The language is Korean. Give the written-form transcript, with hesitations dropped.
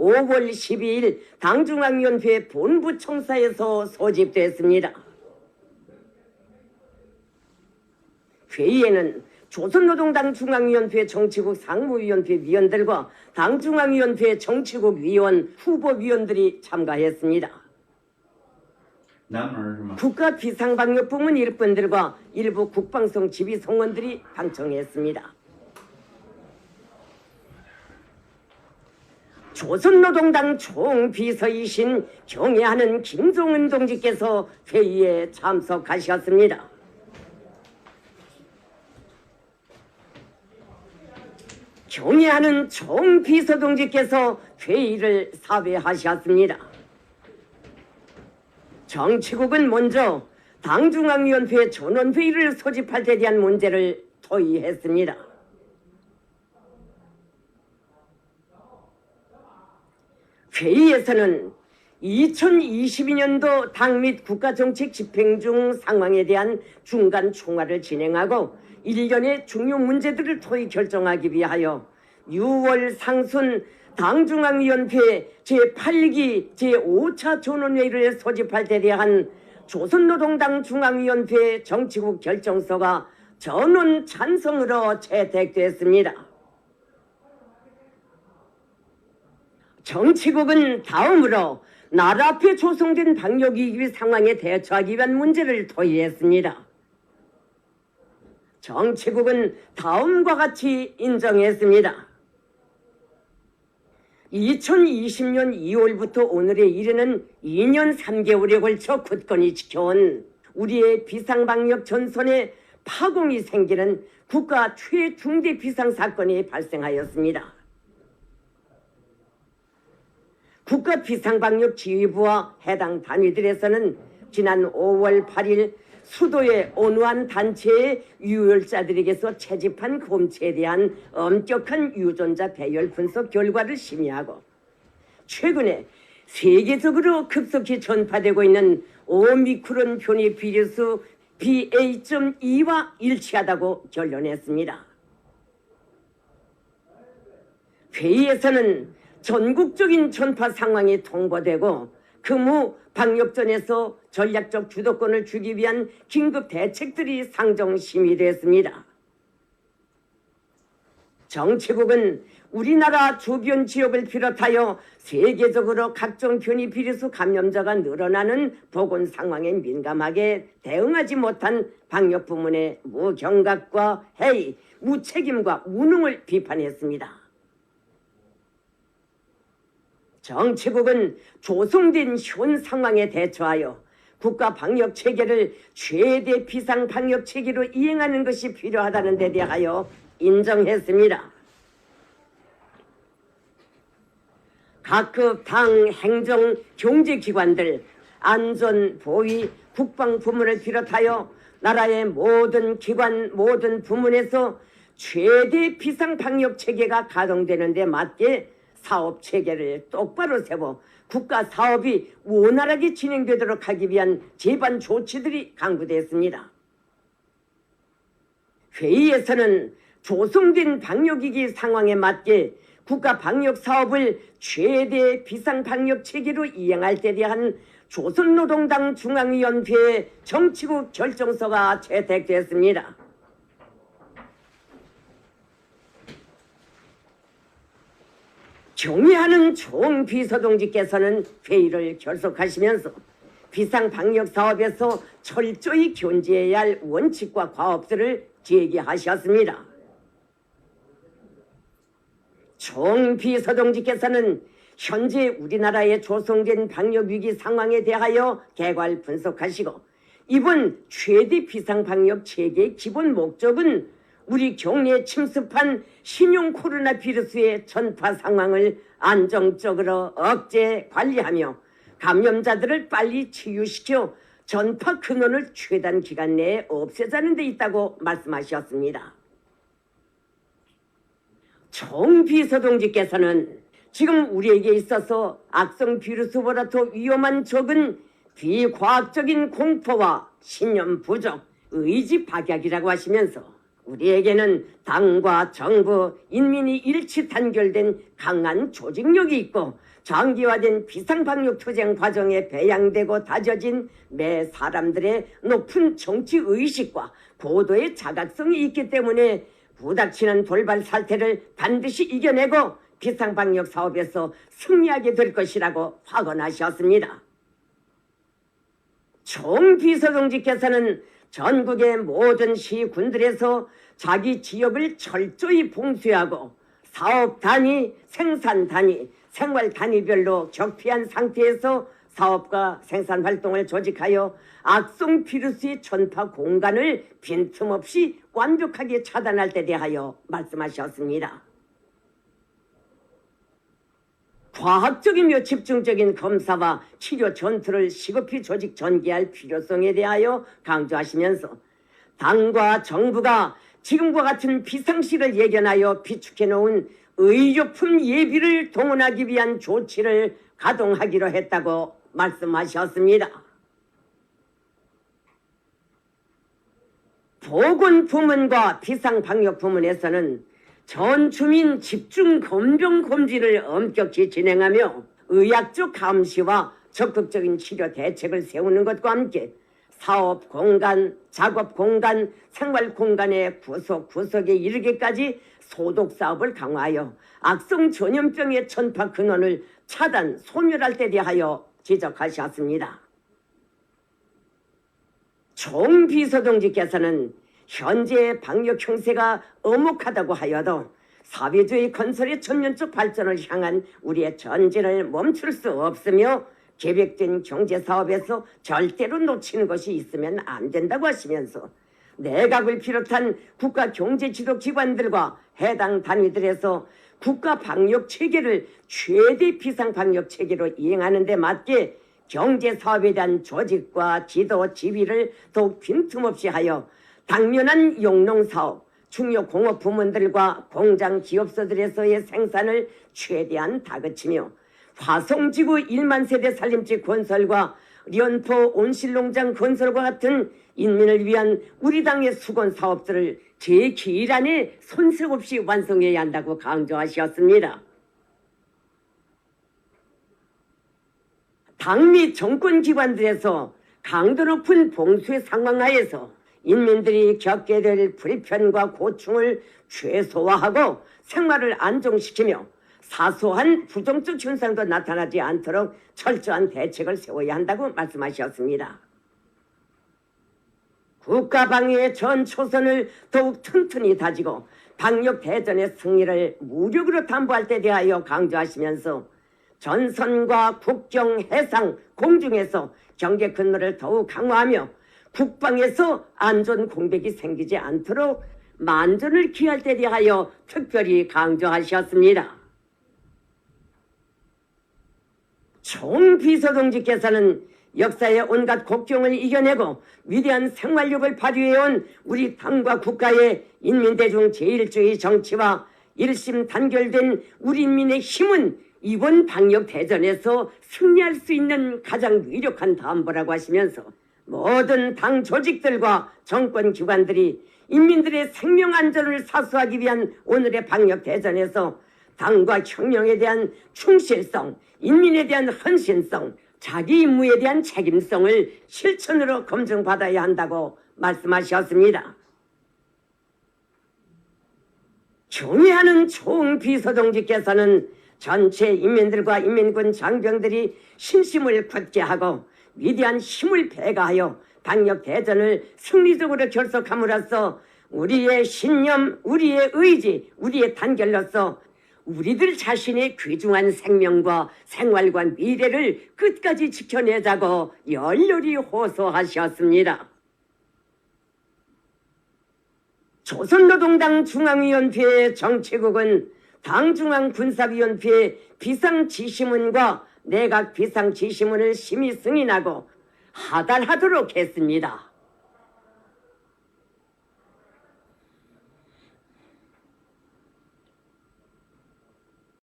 5월 12일 당중앙위원회 본부청사에서 소집됐습니다. 회의에는 조선노동당 중앙위원회 정치국 상무위원회 위원들과 당중앙위원회 정치국 위원, 후보위원들이 참가했습니다. 국가 비상방역부문 일꾼들과 일부 국방성 지휘성원들이 방청했습니다. 조선노동당 총비서이신 경애하는 김종은 동지께서 회의에 참석하셨습니다. 경애하는 총비서 동지께서 회의를 사회하셨습니다. 정치국은 먼저 당중앙위원회 전원회의를 소집할 데 대한 문제를 토의했습니다. 회의에서는 2022년도 당 및 국가정책 집행 중 상황에 대한 중간 총화를 진행하고 일련의 중요 문제들을 토의 결정하기 위하여 6월 상순 당중앙위원회 제8기 제5차 전원회의를 소집할 데 대한 조선노동당 중앙위원회 정치국 결정서가 전원 찬성으로 채택됐습니다. 정치국은 다음으로 나라 앞에 조성된 방역위기 상황에 대처하기 위한 문제를 토의했습니다. 정치국은 다음과 같이 인정했습니다. 2020년 2월부터 오늘에 이르는 2년 3개월에 걸쳐 굳건히 지켜온 우리의 비상방역 전선에 파공이 생기는 국가 최중대 비상사건이 발생하였습니다. 국가 비상방역지휘부와 해당 단위들에서는 지난 5월 8일 수도의 온화한 단체의 유혈자들에게서 채집한 곰체에 대한 엄격한 유전자 배열 분석 결과를 심의하고 최근에 세계적으로 급속히 전파되고 있는 오미크론 변이 비루스 BA.2와 일치하다고 결론했습니다. 회의에서는 전국적인 전파 상황이 통보되고 그 방역전에서 전략적 주도권을 주기 위한 긴급 대책들이 상정 심의됐습니다. 정치국은 우리나라 주변 지역을 비롯하여 세계적으로 각종 변이 비루스 감염자가 늘어나는 보건 상황에 민감하게 대응하지 못한 방역 부문의 무경각과 해이, 무책임과 무능을 비판했습니다. 정치국은 조성된 현 상황에 대처하여 국가 방역 체계를 최대 비상 방역 체계로 이행하는 것이 필요하다는 데 대하여 인정했습니다. 각급 당, 행정, 경제기관들, 안전, 보위, 국방 부문을 비롯하여 나라의 모든 기관, 모든 부문에서 최대 비상 방역 체계가 가동되는 데 맞게 사업 체계를 똑바로 세워 국가 사업이 원활하게 진행되도록 하기 위한 제반 조치들이 강구됐습니다. 회의에서는 조성된 방역위기 상황에 맞게 국가 방역 사업을 최대 비상 방역 체계로 이행할 데 대한 조선노동당 중앙위원회 정치국 결정서가 채택됐습니다. 경애하는 총비서동지께서는 회의를 결석하시면서 비상방역사업에서 철저히 견지해야 할 원칙과 과업들을 제기하셨습니다. 총비서동지께서는 현재 우리나라에 조성된 방역위기 상황에 대하여 개괄 분석하시고 이번 최대 비상방역 체계의 기본 목적은 우리 경내에 침습한 신종 코로나 비루스의 전파 상황을 안정적으로 억제, 관리하며 감염자들을 빨리 치유시켜 전파 근원을 최단 기간 내에 없애자는 데 있다고 말씀하셨습니다. 총비서동지께서는 지금 우리에게 있어서 악성 비루스보다 더 위험한 적은 비과학적인 공포와 신념 부족, 의지 박약이라고 하시면서 우리에게는 당과 정부, 인민이 일치 단결된 강한 조직력이 있고 장기화된 비상방역투쟁 과정에 배양되고 다져진 매 사람들의 높은 정치의식과 고도의 자각성이 있기 때문에 부닥치는 돌발 사태를 반드시 이겨내고 비상방역 사업에서 승리하게 될 것이라고 확언하셨습니다. 총 비서동지께서는 전국의 모든 시군들에서 자기 지역을 철저히 봉쇄하고 사업 단위, 생산 단위, 생활 단위별로 격피한 상태에서 사업과 생산 활동을 조직하여 악성 비루스의 전파 공간을 빈틈없이 완벽하게 차단할 데 대하여 말씀하셨습니다. 과학적이며 집중적인 검사와 치료 전투를 시급히 조직 전개할 필요성에 대하여 강조하시면서 당과 정부가 지금과 같은 비상시를 예견하여 비축해 놓은 의료품 예비를 동원하기 위한 조치를 가동하기로 했다고 말씀하셨습니다. 보건부문과 비상방역부문에서는 전 주민 집중 검병 검진을 엄격히 진행하며 의학적 감시와 적극적인 치료 대책을 세우는 것과 함께 사업 공간, 작업 공간, 생활 공간의 구석구석에 이르기까지 소독 사업을 강화하여 악성 전염병의 전파 근원을 차단, 소멸할 데 대하여 지적하셨습니다. 총 비서동지께서는 현재 방역 형세가 엄혹하다고 하여도 사회주의 건설의 전면적 발전을 향한 우리의 전진을 멈출 수 없으며 계획된 경제사업에서 절대로 놓치는 것이 있으면 안 된다고 하시면서 내각을 비롯한 국가 경제지도기관들과 해당 단위들에서 국가 방역체계를 최대 비상방역체계로 이행하는 데 맞게 경제사업에 대한 조직과 지도, 지휘를 더욱 빈틈없이 하여 당면한 용농사업, 중요 공업 부문들과 공장 기업소들에서의 생산을 최대한 다그치며 화성지구 1만 세대 살림집 건설과 련포 온실농장 건설과 같은 인민을 위한 우리 당의 수건 사업들을 제 기일 안에 손색 없이 완성해야 한다고 강조하셨습니다. 당 및 정권기관들에서 강도 높은 봉쇄 상황 하에서 인민들이 겪게 될 불편과 고충을 최소화하고 생활을 안정시키며 사소한 부정적 현상도 나타나지 않도록 철저한 대책을 세워야 한다고 말씀하셨습니다. 국가 방위의 전 초선을 더욱 튼튼히 다지고 방역 대전의 승리를 무력으로 담보할 데 대하여 강조하시면서 전선과 국경, 해상, 공중에서 경계 근무를 더욱 강화하며 국방에서 안전 공백이 생기지 않도록 만전을 기할 데 대하여 특별히 강조하셨습니다. 총 비서동지께서는 역사의 온갖 곡경을 이겨내고 위대한 생활력을 발휘해온 우리 당과 국가의 인민대중 제1주의 정치와 일심 단결된 우리 인민의 힘은 이번 방역대전에서 승리할 수 있는 가장 유력한 담보라고 하시면서 모든 당 조직들과 정권기관들이 인민들의 생명안전을 사수하기 위한 오늘의 방역대전에서 당과 혁명에 대한 충실성, 인민에 대한 헌신성, 자기 임무에 대한 책임성을 실천으로 검증받아야 한다고 말씀하셨습니다. 경애하는 총 비서동지께서는 전체 인민들과 인민군 장병들이 신심을 굳게 하고 위대한 힘을 배가하여 방역대전을 승리적으로 결속함으로써 우리의 신념, 우리의 의지, 우리의 단결로서 우리들 자신의 귀중한 생명과 생활과 미래를 끝까지 지켜내자고 열렬히 호소하셨습니다. 조선노동당 중앙위원회 정치국은 당중앙군사위원회 비상지시문과 내각 비상지시문을 심의 승인하고 하달하도록 했습니다.